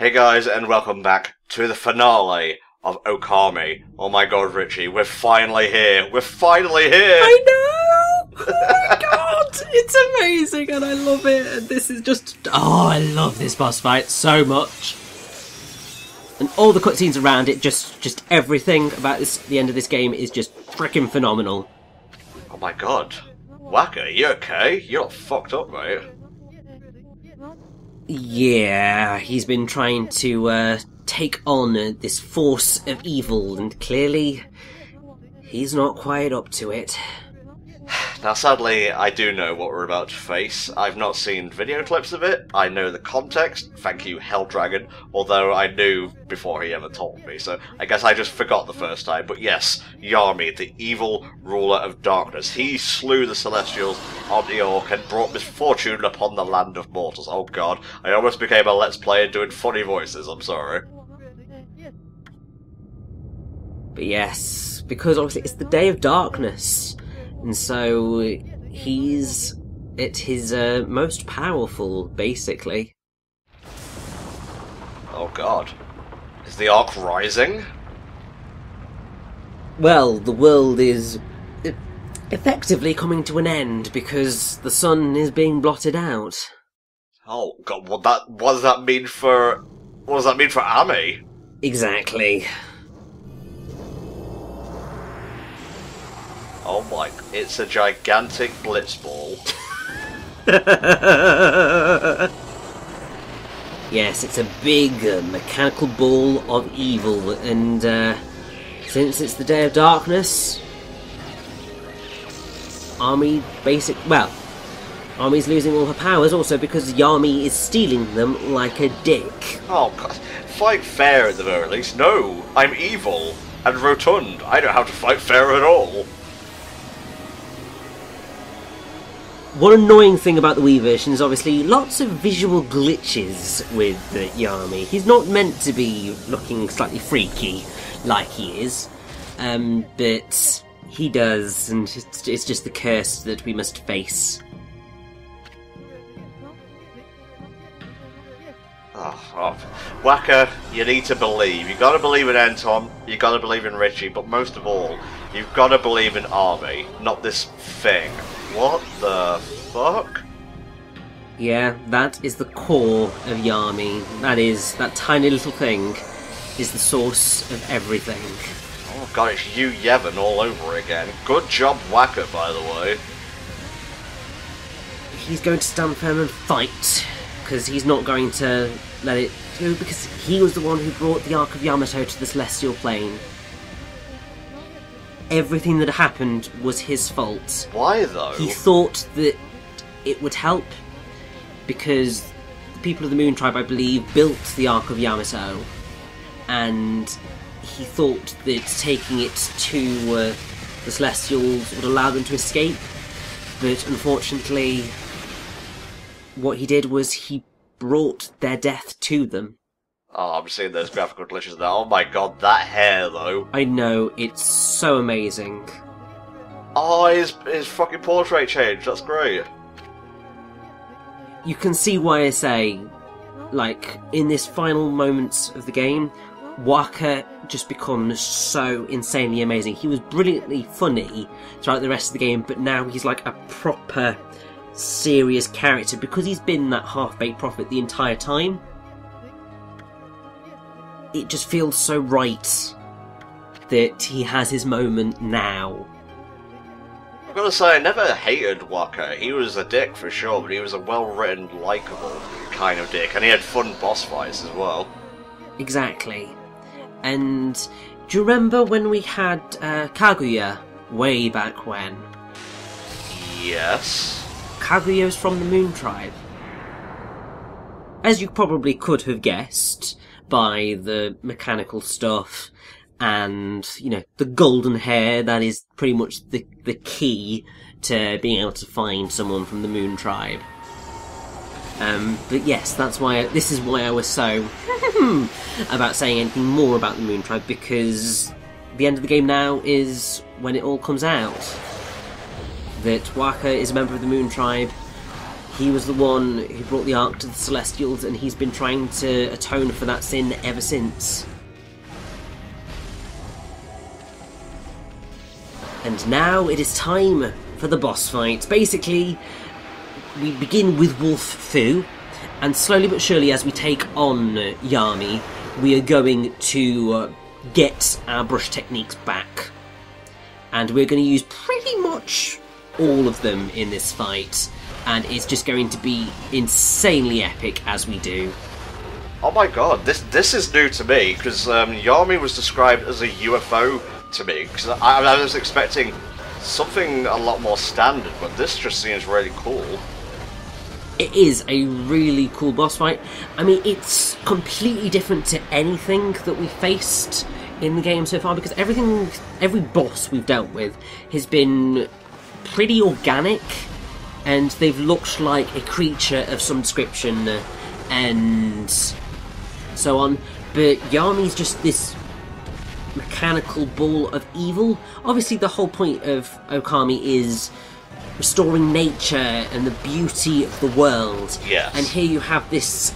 Hey guys, and welcome back to the finale of Okami. Oh my god, Richie, we're finally here! We're finally here! I know! Oh my god! It's amazing and I love it. And this is just... Oh, I love this boss fight so much. And all the cutscenes around it, just everything about this, the end of this game is just freaking phenomenal. Oh my god. Waka, you okay? You're not fucked up, mate. Yeah, he's been trying to take on this force of evil, and clearly he's not quite up to it. Now sadly, I do know what we're about to face. I've not seen video clips of it, I know the context, thank you Hell Dragon, although I knew before he ever told me, so I guess I just forgot the first time. But yes, Yami, the evil ruler of darkness, he slew the Celestials on the Orc and brought misfortune upon the land of mortals. Oh god, I almost became a Let's Player doing funny voices, I'm sorry. But yes, because obviously it's the Day of Darkness. And so he's at his most powerful, basically. Oh god. Is the Ark rising? Well, the world is effectively coming to an end because the sun is being blotted out. Oh god, what does that mean for... What does that mean for Ami? Exactly. Oh my, it's a gigantic blitzball. Yes, it's a big mechanical ball of evil, and since it's the Day of Darkness, Ami's losing all her powers also because Yami is stealing them like a dick. Oh god, fight fair at the very least. No, I'm evil and rotund. I know how to fight fair at all. One annoying thing about the Wii version is obviously lots of visual glitches with Yami. He's not meant to be looking slightly freaky like he is, but he does, and it's just the curse that we must face. Waka, you need to believe. You gotta believe in Anton, you gotta believe in Richie, but most of all, you've gotta believe in Ami, not this thing. What the fuck? Yeah, that is the core of Yami. That tiny little thing is the source of everything. Oh god, it's you Yevon all over again. Good job, Waka, by the way. He's going to stand firm and fight, because he's not going to let it go, because he was the one who brought the Ark of Yamato to the Celestial Plane. Everything that happened was his fault. Why though? He thought that it would help because the people of the Moon Tribe, I believe, built the Ark of Yamato, and he thought that taking it to the Celestials would allow them to escape, but unfortunately what he did was he brought their death to them. Oh, I'm seeing those graphical glitches now. Oh my god, that hair though. I know, it's so amazing. Oh, his fucking portrait changed, that's great. You can see why I say, like, in this final moments of the game, Waka just becomes so insanely amazing. He was brilliantly funny throughout the rest of the game, but now he's like a proper, serious character because he's been that half-baked prophet the entire time. It just feels so right that he has his moment now. I've got to say, I never hated Waka. He was a dick for sure, but he was a well-written, likeable kind of dick, and he had fun boss fights as well. Exactly. And do you remember when we had Kaguya way back when? Yes. Kaguya's from the Moon Tribe. As you probably could have guessed by the mechanical stuff and, you know, the golden hair, that is pretty much the key to being able to find someone from the Moon Tribe. But yes, this is why I was so about saying anything more about the Moon Tribe, because the end of the game now is when it all comes out. That Waka is a member of the Moon Tribe, He was the one who brought the Ark to the Celestials, and he's been trying to atone for that sin ever since. And now it is time for the boss fight. Basically, we begin with Wolf Fu, and slowly but surely as we take on Yami, we are going to get our brush techniques back. And we're going to use pretty much all of them in this fight, and it's just going to be insanely epic as we do. Oh my god, this is new to me, because Yami was described as a UFO to me, because I was expecting something a lot more standard, but this just seems really cool. It is a really cool boss fight. I mean, it's completely different to anything that we faced in the game so far, because every boss we've dealt with has been pretty organic, and they've looked like a creature of some description and so on. But Yami's just this mechanical ball of evil. Obviously, the whole point of Okami is restoring nature and the beauty of the world. Yes. And here you have this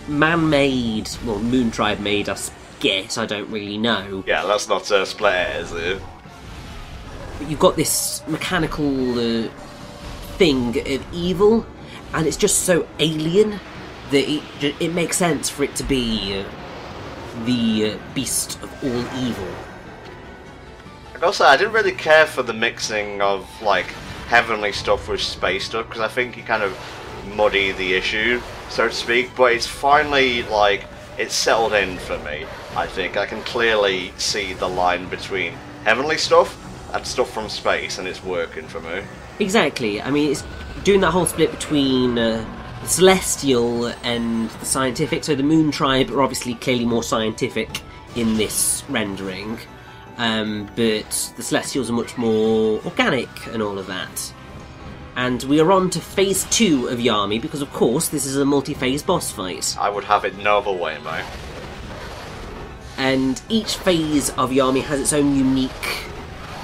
man-made, well, Moon Tribe made, I guess, I don't really know. Yeah, let's not split hairs here. But you've got this mechanical thing of evil, and it's just so alien that it makes sense for it to be the beast of all evil. And also, I didn't really care for the mixing of, like, heavenly stuff with space stuff, because I think you kind of muddy the issue, so to speak, but it's finally, like, it's settled in for me, I think. I can clearly see the line between heavenly stuff and stuff from space, and it's working for me. Exactly. I mean, it's doing that whole split between the celestial and the scientific, so the Moon Tribe are obviously clearly more scientific in this rendering. But the Celestials are much more organic and all of that. And we are on to Phase 2 of Yami, because of course this is a multi-phase boss fight. I would have it no other way, mate. And each phase of Yami has its own unique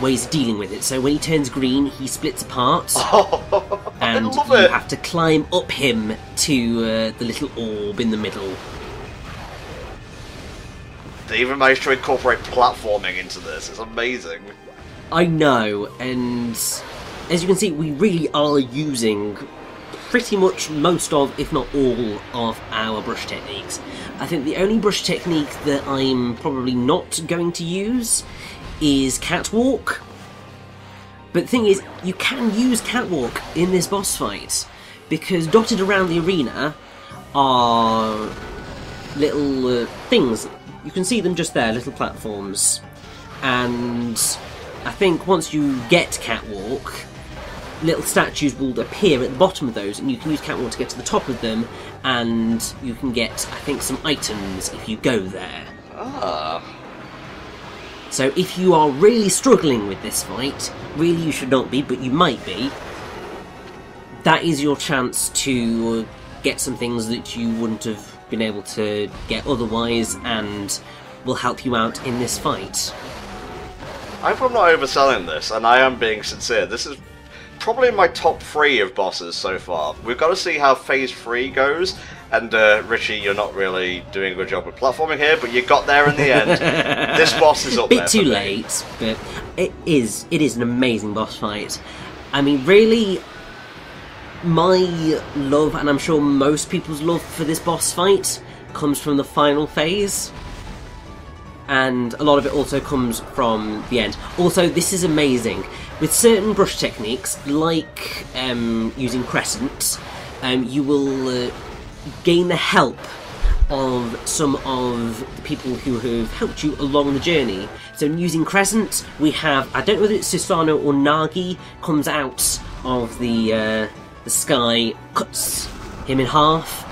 ways of dealing with it. So when he turns green, he splits apart. Oh, and I love you it. have to climb up him to the little orb in the middle. They even managed to incorporate platforming into this. It's amazing. I know, and as you can see, we really are using pretty much most of, if not all, of our brush techniques. I think the only brush technique that I'm probably not going to use is Catwalk. But the thing is, you can use Catwalk in this boss fight, because dotted around the arena are little things. You can see them just there, little platforms. And I think once you get Catwalk, little statues will appear at the bottom of those, and you can use Catwalk to get to the top of them, and you can get, I think, some items if you go there. Ah. So if you are really struggling with this fight, really you should not be, but you might be, that is your chance to get some things that you wouldn't have been able to get otherwise, and will help you out in this fight. I hope I'm not overselling this, and I am being sincere. This is probably my top 3 of bosses so far. We've got to see how Phase 3 goes, and Richie, you're not really doing a good job with platforming here, but you got there in the end. This boss is up there. Bit too late, but it is an amazing boss fight. I mean, really, my love, and I'm sure most people's love for this boss fight, comes from the final phase. And a lot of it also comes from the end. Also, this is amazing. With certain brush techniques, like using Crescent, you will gain the help of some of the people who have helped you along the journey. So using Crescent, we have, I don't know whether it's Susano or Nagi, comes out of the sky, cuts him in half.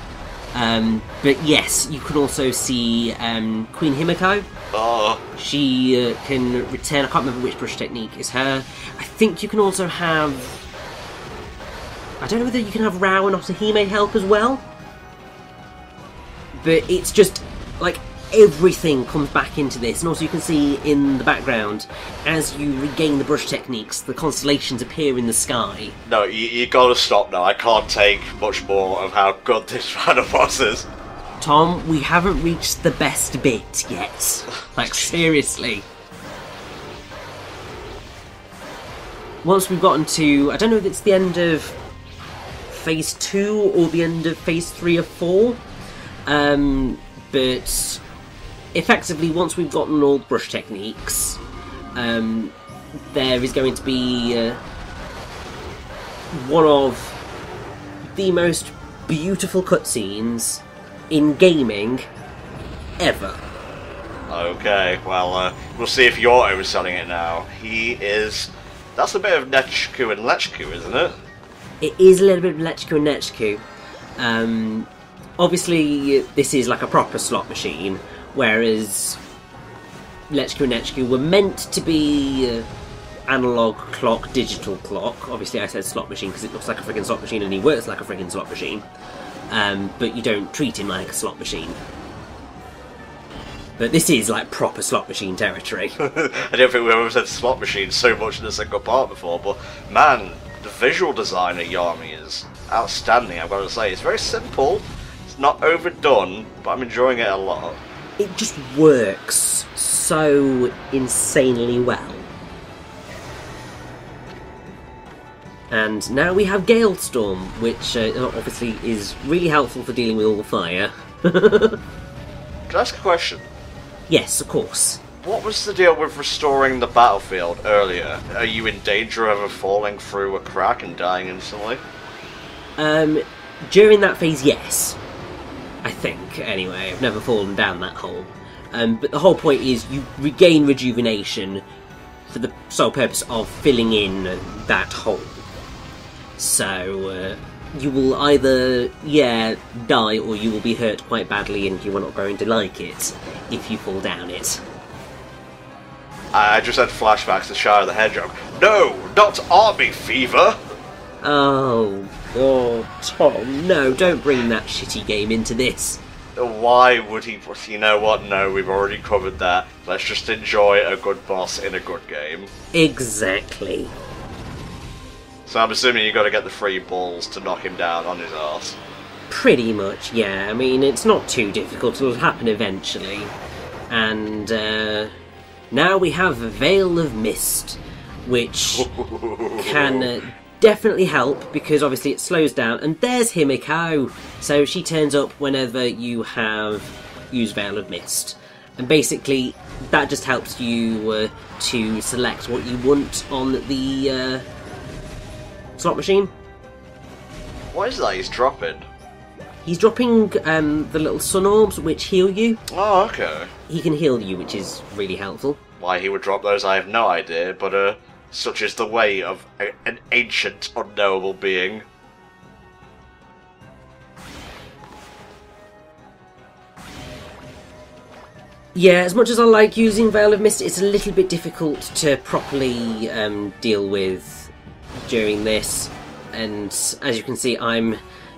But yes, you can also see Queen Himiko. Oh. She can return, I can't remember which brush technique is her. I think you can also have, I don't know whether you can have Rao and Otohime help as well. But it's just, like, everything comes back into this, and also you can see in the background, as you regain the brush techniques, the constellations appear in the sky. No, you gotta stop now. I can't take much more of how good this final boss is. Tom, we haven't reached the best bit yet. Like, seriously. Once we've gotten to, I don't know if it's the end of Phase 2 or the end of Phase 3 or 4, but effectively once we've gotten all the brush techniques, there is going to be one of the most beautiful cutscenes in gaming ever. Okay, well, we'll see if you're overselling it now. That's a bit of Nechku and Lechku, isn't it? It is a little bit of Lechku and Nechku. Obviously, this is like a proper slot machine, whereas Lechku and Nechku were meant to be analog clock, digital clock. Obviously, I said slot machine because it looks like a friggin' slot machine and he works like a friggin' slot machine. But you don't treat him like a slot machine. But this is like proper slot machine territory. I don't think we've ever said slot machine so much in a single part before, but man, the visual design of Yami is outstanding, I've got to say. It's very simple, it's not overdone, but I'm enjoying it a lot. It just works so insanely well. And now we have Galestorm, which obviously is really helpful for dealing with all the fire. Can I ask a question? Yes, of course. What was the deal with restoring the battlefield earlier? Are you in danger of falling through a crack and dying instantly? During that phase, yes. I think, anyway. I've never fallen down that hole. But the whole point is you regain rejuvenation for the sole purpose of filling in that hole. So, you will either, die, or you will be hurt quite badly and you are not going to like it if you fall down it. I just had flashbacks to Shire the Hedgehog. No, not army fever! Oh, God, Tom, no, don't bring that shitty game into this. Why would he? You know what? No, we've already covered that. Let's just enjoy a good boss in a good game. Exactly. So I'm assuming you got to get the 3 balls to knock him down on his arse. Pretty much, yeah. I mean, it's not too difficult. It'll happen eventually. And now we have a Veil of Mist, which can definitely help, because obviously it slows down. And there's Himiko! So she turns up whenever you have used Veil of Mist. And basically, that just helps you to select what you want on the slot machine. What is that he's dropping? He's dropping the little sun orbs, which heal you. Oh, okay. He can heal you, which is really helpful. Why he would drop those, I have no idea, but such is the way of an ancient, unknowable being. Yeah, as much as I like using Veil of Mist, it's a little bit difficult to properly deal with during this. And as you can see, I'm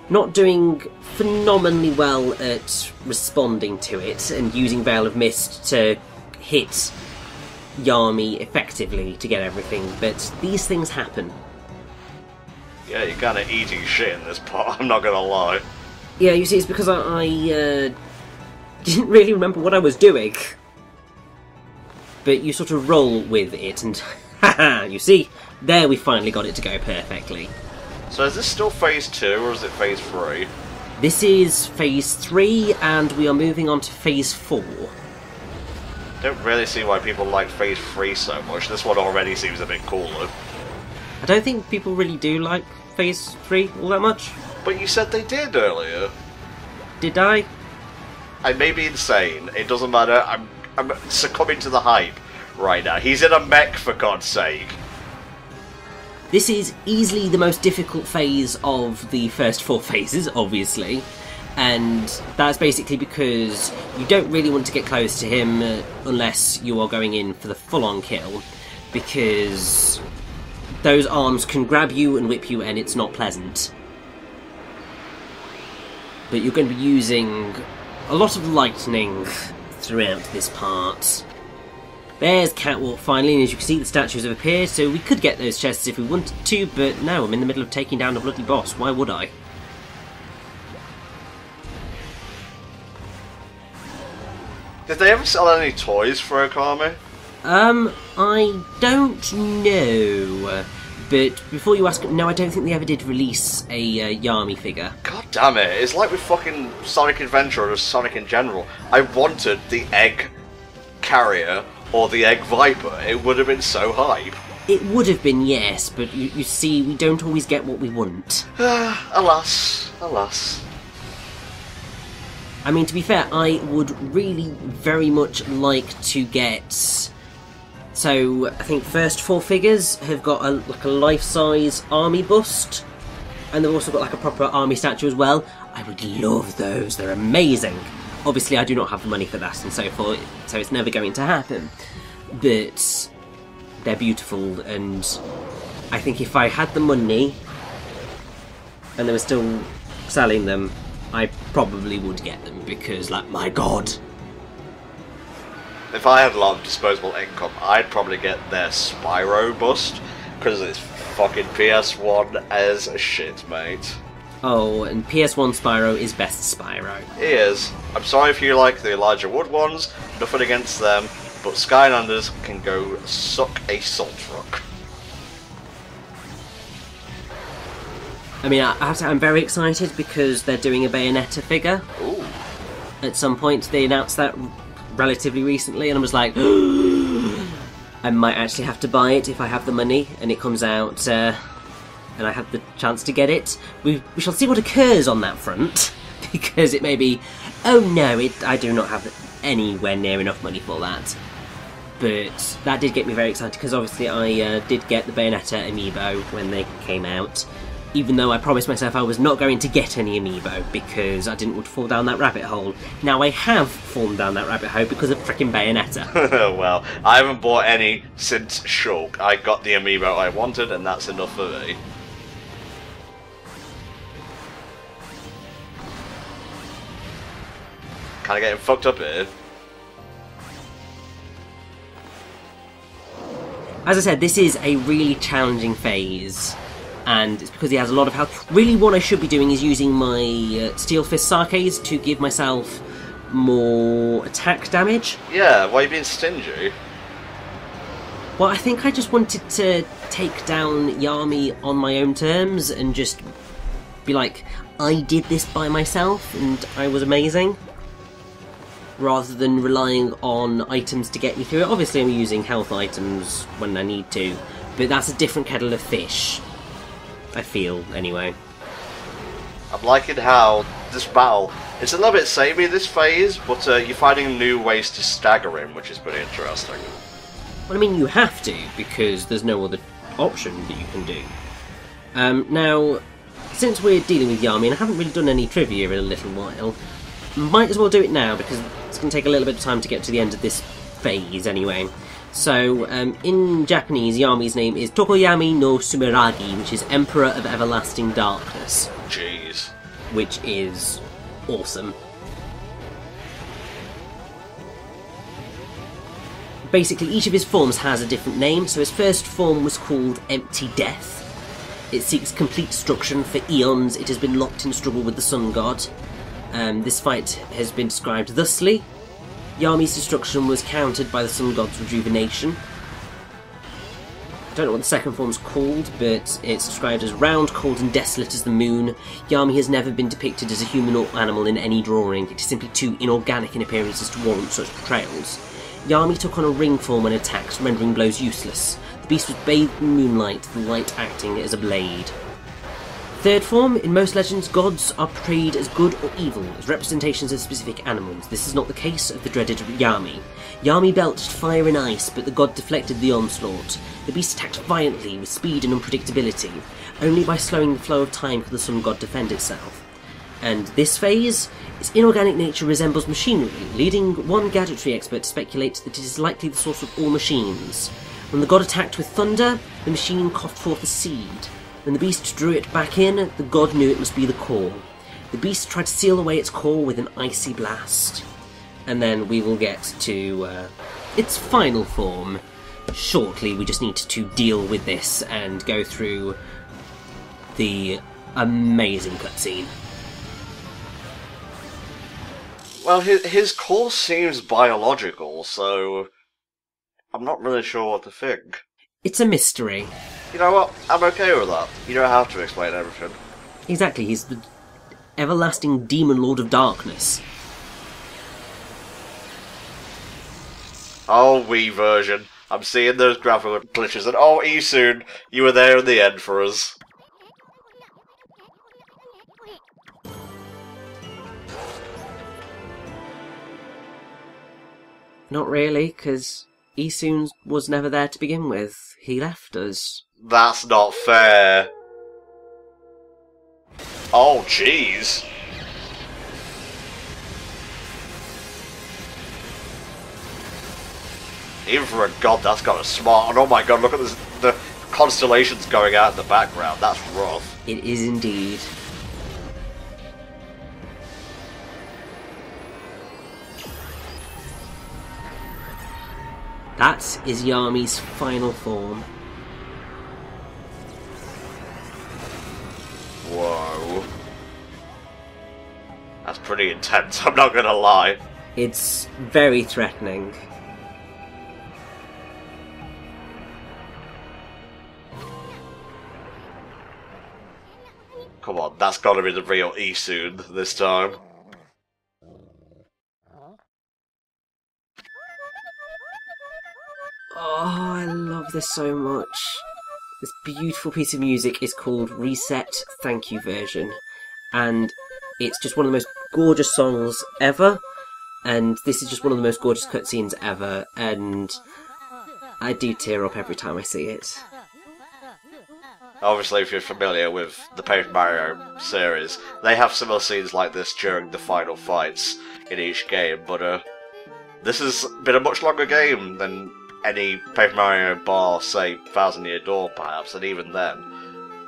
not doing phenomenally well at responding to it and using Veil of Mist to hit Yami effectively to get everything, but these things happen. Yeah, you're kind of eating shit in this part, I'm not gonna lie. Yeah, you see, it's because I didn't really remember what I was doing. But you sort of roll with it and haha, you see, there we finally got it to go perfectly. So is this still Phase 2 or is it Phase 3? This is Phase 3 and we are moving on to Phase 4. Don't really see why people like Phase 3 so much. This one already seems a bit cooler. I don't think people really do like Phase 3 all that much. But you said they did earlier. Did I? I may be insane. It doesn't matter. I'm succumbing to the hype right now. He's in a mech, for God's sake. This is easily the most difficult phase of the first 4 phases, obviously. And that's basically because you don't really want to get close to him unless you are going in for the full-on kill, because those arms can grab you and whip you and it's not pleasant. But you're going to be using a lot of lightning throughout this part. There's Catwalk finally, and as you can see the statues have appeared, so we could get those chests if we wanted to, but no, I'm in the middle of taking down a bloody boss, why would I? Did they ever sell any toys for Okami? I don't know. But before you ask, no, I don't think they ever did release a Yami figure. God damn it, it's like with fucking Sonic Adventure or Sonic in general. I wanted the egg carrier or the egg viper. It would have been so hype. It would have been, yes, but you see, we don't always get what we want. Alas, alas. I mean, to be fair, I would really very much like to get... So, I think first 4 figures have got like a life-size army bust, and they've also got like a proper army statue as well. I would love those, they're amazing. Obviously, I do not have the money for that and so forth, so it's never going to happen. But they're beautiful, and I think if I had the money, and they were still selling them, I probably would get them, because, like, my god. If I had a lot of disposable income, I'd probably get their Spyro bust, because it's fucking PS1 as shit, mate. Oh, and PS1 Spyro is best Spyro. He is. I'm sorry if you like the Elijah Wood ones, nothing against them, but Skylanders can go suck a salt rock. I mean, I have to say, I'm very excited because they're doing a Bayonetta figure. Ooh. At some point, they announced that relatively recently, and I was like, I might actually have to buy it if I have the money, and it comes out, and I have the chance to get it. We shall see what occurs on that front, because it may be, oh no, I do not have anywhere near enough money for that. But that did get me very excited, because obviously I did get the Bayonetta amiibo when they came out, even though I promised myself I was not going to get any amiibo because I didn't want to fall down that rabbit hole. Now I have fallen down that rabbit hole because of frickin' Bayonetta. Well, I haven't bought any since Shulk. I got the amiibo I wanted, and that's enough for me. Kinda getting fucked up here. As I said, this is a really challenging phase, and it's because he has a lot of health. Really what I should be doing is using my Steel Fist Sarkes to give myself more attack damage. Yeah, why are you being stingy? Well, I think I just wanted to take down Yami on my own terms and just be like, I did this by myself and I was amazing, rather than relying on items to get me through it. Obviously I'm using health items when I need to, but that's a different kettle of fish, I feel, anyway. I'm liking how this battle, it's a little bit samey this phase, but you're finding new ways to stagger him, which is pretty interesting. Well, I mean, you have to, because there's no other option that you can do. Now, since we're dealing with Yami, and I haven't really done any trivia in a little while, might as well do it now, because it's going to take a little bit of time to get to the end of this phase anyway. So, in Japanese, Yami's name is Tokoyami no Sumeragi, which is Emperor of Everlasting Darkness. Jeez. Which is awesome. Basically, each of his forms has a different name, so his first form was called Empty Death. It seeks complete destruction. For eons, it has been locked in struggle with the Sun God. This fight has been described thusly. Yami's destruction was countered by the Sun God's rejuvenation. I don't know what the second form's called, but it's described as round, cold and desolate as the moon. Yami has never been depicted as a human or animal in any drawing. It is simply too inorganic in appearances to warrant such portrayals. Yami took on a ring form when attacked, rendering blows useless. The beast was bathed in moonlight, the light acting as a blade. Third form, in most legends, gods are portrayed as good or evil, as representations of specific animals. This is not the case of the dreaded Yami. Yami belched fire and ice, but the god deflected the onslaught. The beast attacked violently, with speed and unpredictability. Only by slowing the flow of time could the sun god defend itself. And this phase, its inorganic nature resembles machinery, leading one gadgetry expert to speculate that it is likely the source of all machines. When the god attacked with thunder, the machine coughed forth a seed. When the beast drew it back in, the god knew it must be the core. The beast tried to seal away its core with an icy blast. and then we will get to its final form shortly. We just need to deal with this and go through the amazing cutscene. Well, his course seems biological, so I'm not really sure what to think. It's a mystery. You know what? I'm okay with that. You don't have to explain everything. Exactly, he's the everlasting demon lord of darkness. Oh, Wii version. I'm seeing those graphical glitches, and oh, Isun, you were there in the end for us. Not really, because Isun was never there to begin with. He left us. That's not fair. Oh, jeez. Even for a god, that's got a smart. And oh my god, look at this, the constellations going out in the background. That's rough. It is indeed. That is Yami's final form. Whoa. That's pretty intense, I'm not gonna lie. It's very threatening. Come on, that's gotta be the real Isun this time. Oh, I love this so much. This beautiful piece of music is called Reset Thank You Version, and it's just one of the most gorgeous songs ever, and this is just one of the most gorgeous cutscenes ever, and I do tear up every time I see it. Obviously, if you're familiar with the Paper Mario series, they have similar scenes like this during the final fights in each game, but this has been a much longer game than any Paper Mario bar, say, Thousand Year Door, perhaps, and even then.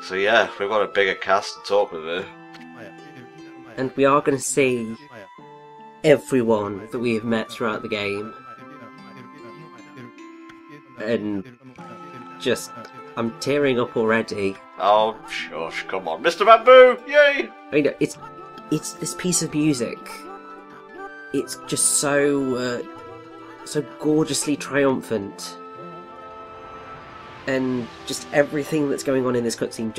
So yeah, we've got a bigger cast to talk with here. And we are going to see everyone that we have met throughout the game. And just, I'm tearing up already. Oh, shush, come on. Mr. Bamboo! Yay! I know, it's this piece of music. It's just so gorgeously triumphant. And just everything that's going on in this cutscene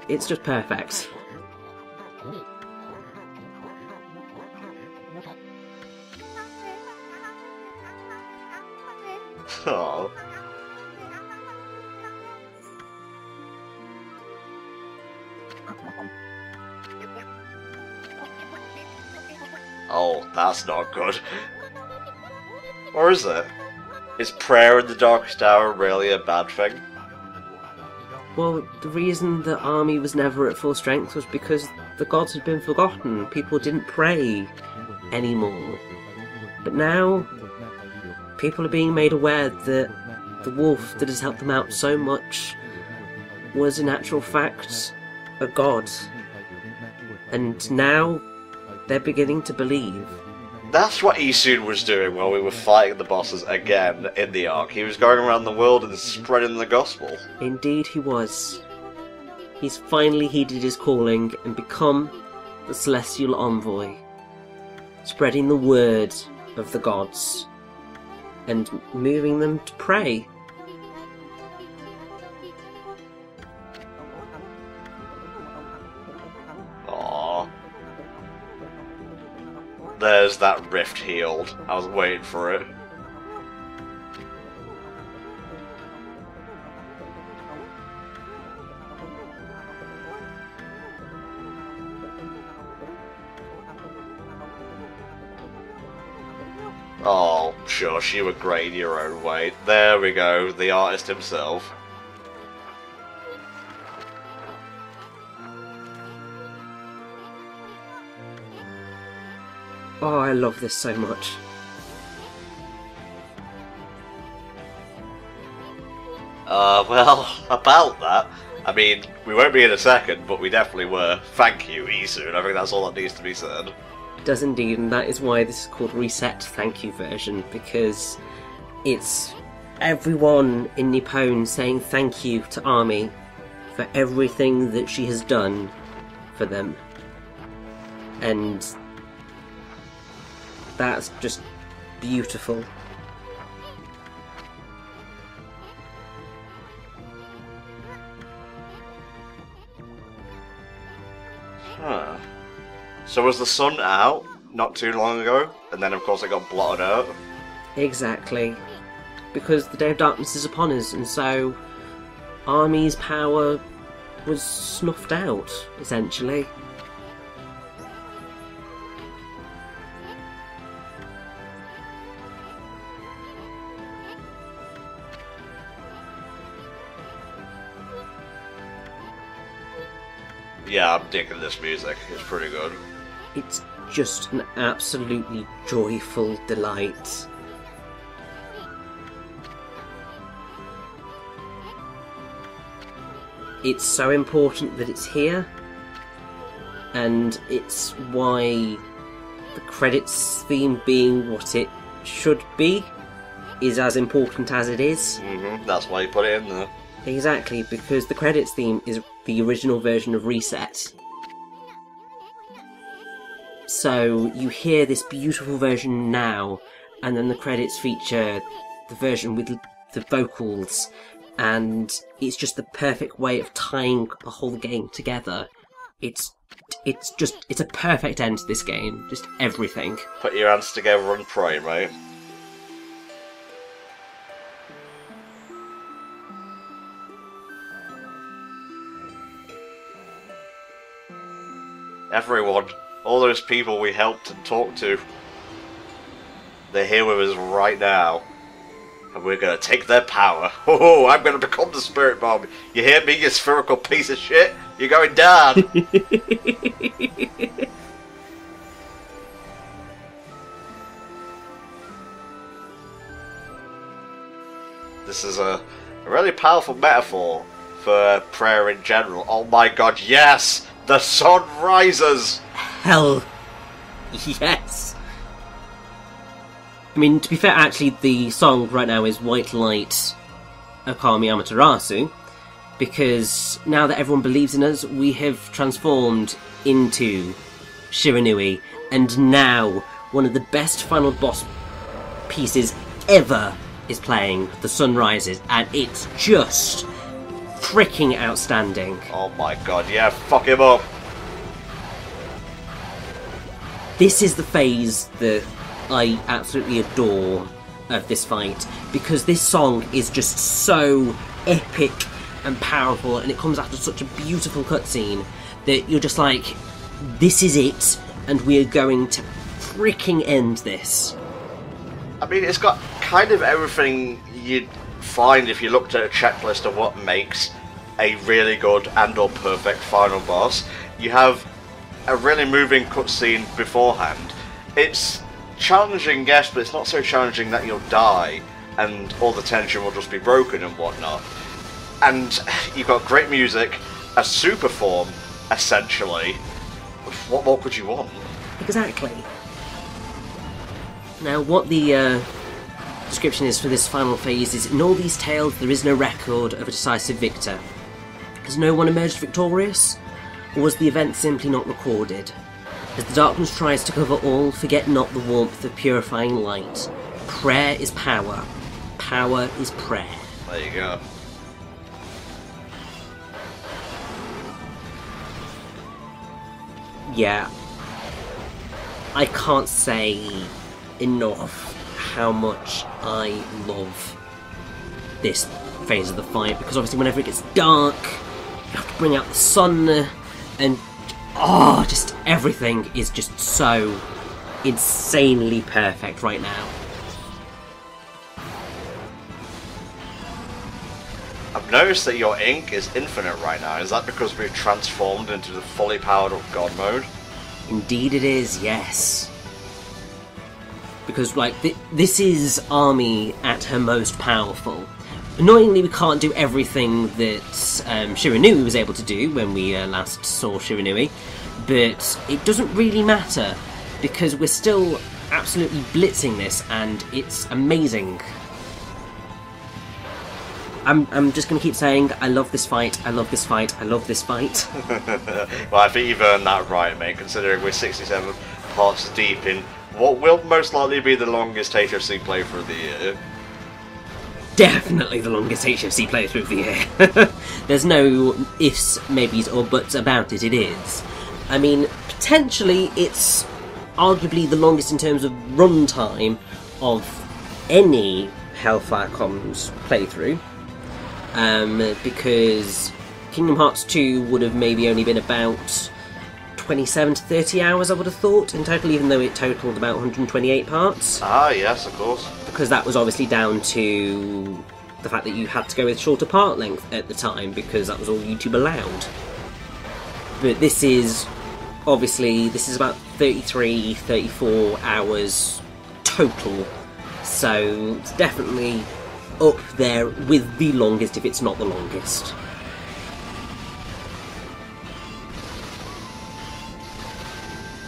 it's just perfect. Oh. Oh, that's not good. Or is it? Is prayer in the darkest hour really a bad thing? Well, the reason the army was never at full strength was because the gods had been forgotten. People didn't pray anymore. But now, people are being made aware that the wolf that has helped them out so much was in actual fact a god. And now, they're beginning to believe. That's what Isun was doing while we were fighting the bosses again in the Ark. He was going around the world and spreading the gospel. Indeed he was. He's finally heeded his calling and become the celestial envoy, spreading the word of the gods and moving them to pray. There's that rift healed. I was waiting for it. Oh, shush, you were great in your own way. There we go, the artist himself. Oh, I love this so much. Well, about that, I mean, we won't be in a second, but we definitely were. Thank you, Isun. I think that's all that needs to be said. does indeed, and that is why this is called Reset Thank You version, because it's everyone in Nippon saying thank you to Ami for everything that she has done for them. And that's just beautiful. Huh. So was the sun out not too long ago, and then of course it got blotted out? Exactly. Because the Day of Darkness is upon us, and so Army's power was snuffed out, essentially. Yeah, I'm digging this music. It's pretty good. It's just an absolutely joyful delight. It's so important that it's here, and it's why the credits theme being what it should be is as important as it is. That's why you put it in there. Exactly, because the credits theme is the original version of Reset. So you hear this beautiful version now, and then the credits feature the version with the vocals, and it's just the perfect way of tying the whole game together. It's a perfect end to this game, just everything. Put your hands together and pray, mate. Everyone, all those people we helped and talked to, they're here with us right now. And we're gonna take their power. Oh, I'm gonna become the spirit bomb. You hear me, you spherical piece of shit? You're going down! This is a really powerful metaphor for prayer in general. Oh my god, yes! The sun rises! Hell yes! I mean, to be fair, actually, the song right now is White Light, Okami Amaterasu, because now that everyone believes in us, we have transformed into Shiranui, and now one of the best final boss pieces ever is playing, The Sun Rises, and it's just freaking outstanding. Oh my god, yeah, fuck him up! This is the phase that I absolutely adore of this fight, because this song is just so epic and powerful, and it comes after such a beautiful cutscene that you're just like, this is it, and we are going to freaking end this. I mean, it's got kind of everything you'd find if you looked at a checklist of what makes a really good and or perfect final boss. You have a really moving cutscene beforehand. It's challenging, yes, but it's not so challenging that you'll die and all the tension will just be broken and whatnot. And you've got great music, a super form, essentially. What more could you want? Exactly. Now, what the description is for this final phase is, in all these tales there is no record of a decisive victor. Has no one emerged victorious? Or was the event simply not recorded? As the darkness tries to cover all, forget not the warmth of purifying light. Prayer is power. Power is prayer. There you go. Yeah. I can't say enough how much I love this phase of the fight, because obviously whenever it gets dark, you have to bring out the sun, and just everything is just so insanely perfect right now. I've noticed that your ink is infinite right now. Is that because we've transformed into the fully powered up God mode? Indeed it is, yes. Because, like, this is Army at her most powerful. Annoyingly, we can't do everything that Shiranui was able to do when we last saw Shiranui, but it doesn't really matter, because we're still absolutely blitzing this, and it's amazing. I'm just going to keep saying, I love this fight, I love this fight, I love this fight. Well, I think you've earned that right, mate, considering we're 67 parts deep in what will most likely be the longest HFC playthrough of the year. Definitely the longest HFC playthrough of the year. There's no ifs, maybes, or buts about it, it is. I mean, potentially it's arguably the longest in terms of runtime of any HellfireComms playthrough. Because Kingdom Hearts 2 would have maybe only been about 27 to 30 hours, I would have thought, in total, even though it totaled about 128 parts. Ah, yes, of course. Because that was obviously down to the fact that you had to go with shorter part length at the time, because that was all YouTube allowed. But this is, obviously, this is about 33, 34 hours total, so it's definitely up there with the longest, if it's not the longest.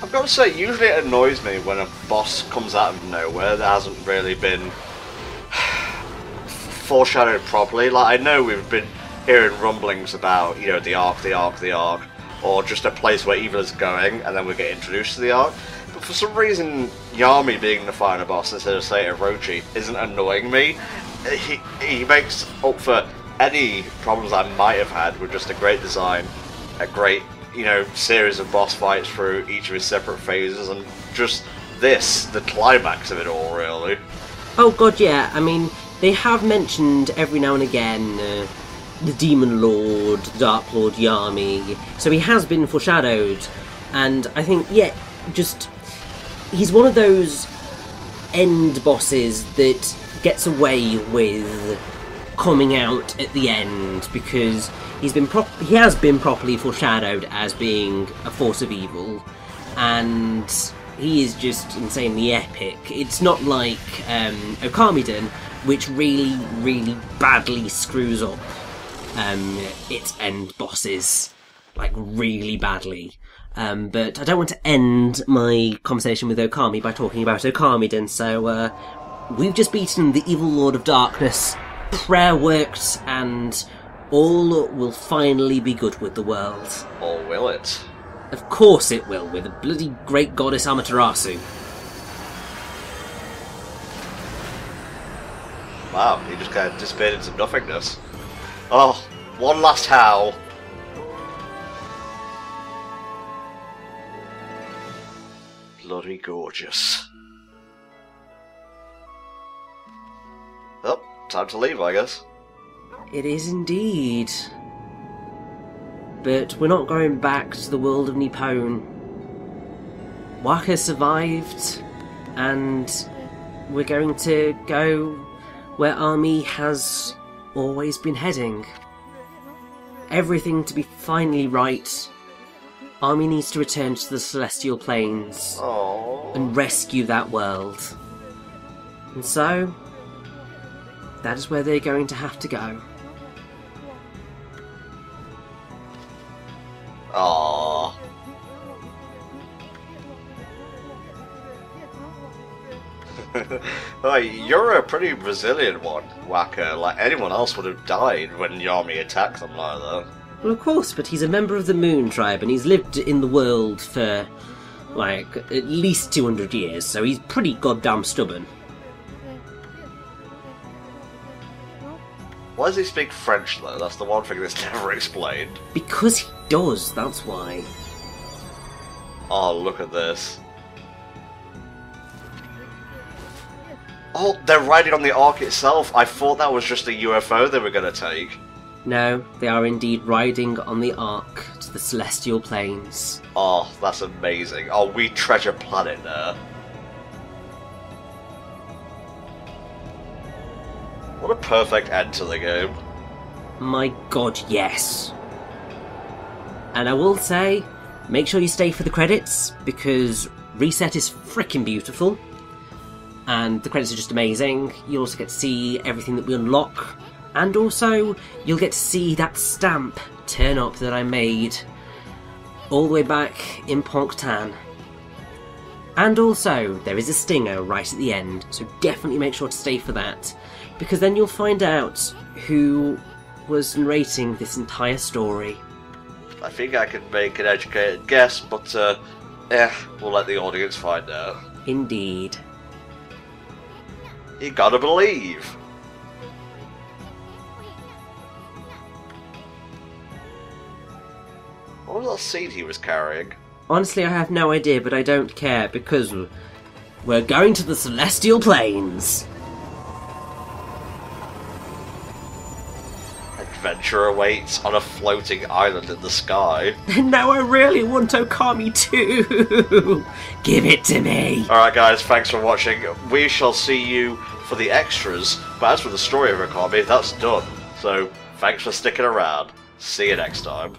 I've got to say, usually it annoys me when a boss comes out of nowhere that hasn't really been foreshadowed properly. Like, I know we've been hearing rumblings about, you know, the Ark, or just a place where evil is going, and then we get introduced to the Ark. But for some reason, Yami being the final boss instead of, say, Orochi isn't annoying me. He makes up for any problems I might have had with just a great design, a great, you know, series of boss fights through each of his separate phases, and just this, the climax of it all, really. Oh god, yeah, I mean, they have mentioned every now and again the Demon Lord, the Dark Lord Yami, so he has been foreshadowed, and I think, yeah, just, he's one of those end bosses that gets away with coming out at the end, because he has been properly foreshadowed as being a force of evil, and he is just insanely epic. It's not like Okami did, which really, really badly screws up its end bosses, like really badly. But I don't want to end my conversation with Okami by talking about Okamiden, so we've just beaten the evil Lord of Darkness, prayer worked, and all will finally be good with the world. Or will it? Of course it will, with the bloody great goddess AMATERASU. Wow, he just kind of disappeared into nothingness. Oh, one last howl. Bloody gorgeous. Oh, time to leave, I guess. It is indeed. But we're not going back to the world of Nippon. Waka survived, and we're going to go where Army has always been heading. Everything to be finally right. Army needs to return to the Celestial Plains and rescue that world. And so, that is where they're going to have to go. Aww. Oh, you're a pretty resilient one, Waka. Like, anyone else would have died when Yami attacked them like that. Well, of course, but he's a member of the Moon Tribe, and he's lived in the world for, like, at least 200 years, so he's pretty goddamn stubborn. Why does he speak French, though? That's the one thing that's never explained. Because he does, that's why. Oh, look at this. Oh, they're riding on the Ark itself. I thought that was just a UFO they were going to take. No, they are indeed riding on the Ark to the Celestial Plains. Oh, that's amazing. Oh, we treasure planet there. What a perfect end to the game. My god, yes. And I will say, make sure you stay for the credits, because Reset is freaking beautiful. And the credits are just amazing. You'll also get to see everything that we unlock. And also, you'll get to see that stamp turn up that I made all the way back in Pongtan. And also, there is a stinger right at the end, so definitely make sure to stay for that, because then you'll find out who was narrating this entire story. I think I can make an educated guess, but we'll let the audience find out. Indeed. You gotta believe! What was that seed he was carrying? Honestly, I have no idea, but I don't care, because we're going to the Celestial Plains! Adventure awaits on a floating island in the sky. Now I really want Okami too! Give it to me! Alright guys, thanks for watching. We shall see you for the extras, but as for the story of Okami, that's done. So, thanks for sticking around. See you next time.「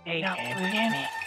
Yami.